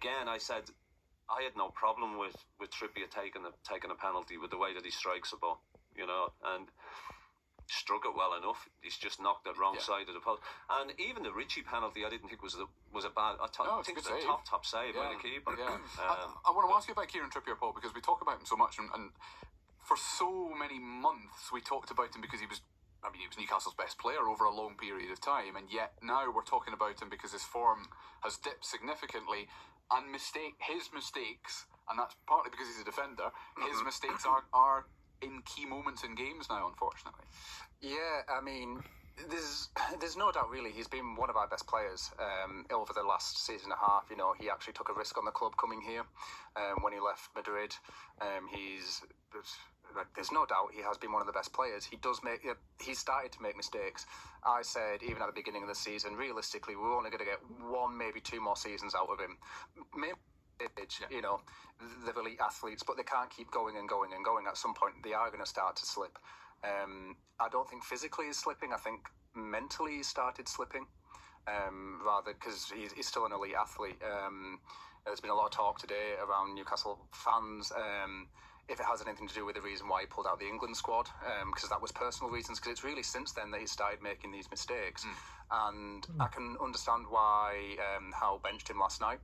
again, I said I had no problem with Trippier taking a penalty with the way that he strikes a ball, and struck it well enough. He's just knocked it wrong side of the post. And even the Ritchie penalty, I didn't think was a bad. I think it's a top save by the keeper. Yeah. I want to ask you about Kieran Trippier, Paul, because we talk about him so much, and for so many months we talked about him because he was Newcastle's best player over a long period of time, and yet now we're talking about him because his form has dipped significantly, and his mistakes, and that's partly because he's a defender, his mistakes are in key moments in games now, unfortunately. Yeah, I mean, there's no doubt really he's been one of our best players over the last season and a half. He actually took a risk on the club coming here when he left Madrid. There's no doubt he has been one of the best players. He's started to make mistakes. I said even at the beginning of the season, realistically, we're only going to get one, maybe two more seasons out of him. Maybe, they're elite athletes, but they can't keep going and going and going. At some point, they are going to start to slip. I don't think physically he's slipping. I think mentally he started slipping, rather because he's still an elite athlete. There's been a lot of talk today around Newcastle fans. If it has anything to do with the reason why he pulled out the England squad, because that was personal reasons, because it's really since then that he started making these mistakes. And I can understand why Howe benched him last night.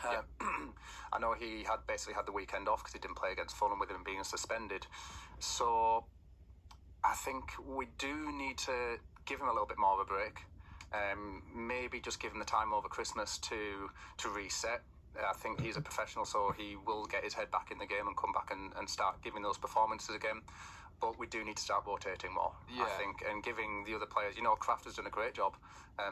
I know he had basically had the weekend off because he didn't play against Fulham with him being suspended. So I think we do need to give him a little bit more of a break. Maybe just give him the time over Christmas to reset. I think he's a professional, so he will get his head back in the game and come back and start giving those performances again. But we do need to start rotating more, I think, and giving the other players. Kraft has done a great job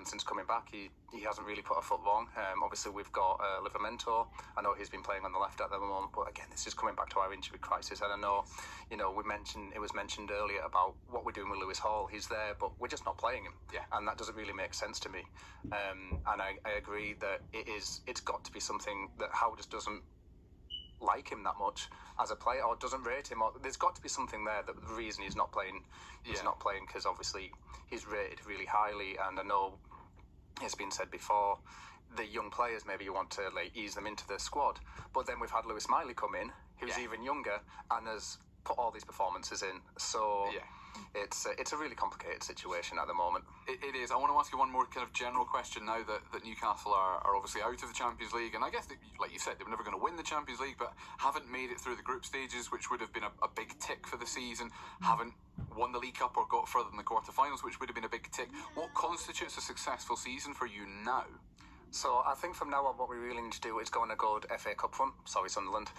since coming back. He hasn't really put a foot wrong. Obviously, we've got Livramento. I know he's been playing on the left at the moment, but again, this is coming back to our injury crisis. And I know, it was mentioned earlier about what we're doing with Lewis Hall. He's there, but we're just not playing him. And that doesn't really make sense to me. And I agree that it's got to be something that Howe just doesn't like him that much as a player, or doesn't rate him, or there's got to be something there that the reason he's not playing because obviously he's rated really highly, and I know it's been said before, the young players maybe you want to ease them into the squad, but then we've had Lewis Miley come in who's even younger and has put all these performances in, so it's a really complicated situation at the moment. It is. I want to ask you one more kind of general question now that Newcastle are obviously out of the Champions League, and I guess, like you said, they were never going to win the Champions League, but haven't made it through the group stages, which would have been a big tick for the season, haven't won the League Cup or got further than the quarterfinals, which would have been a big tick. What constitutes a successful season for you now? So I think from now on what we really need to do is go on a good FA Cup run. Sorry, Sunderland.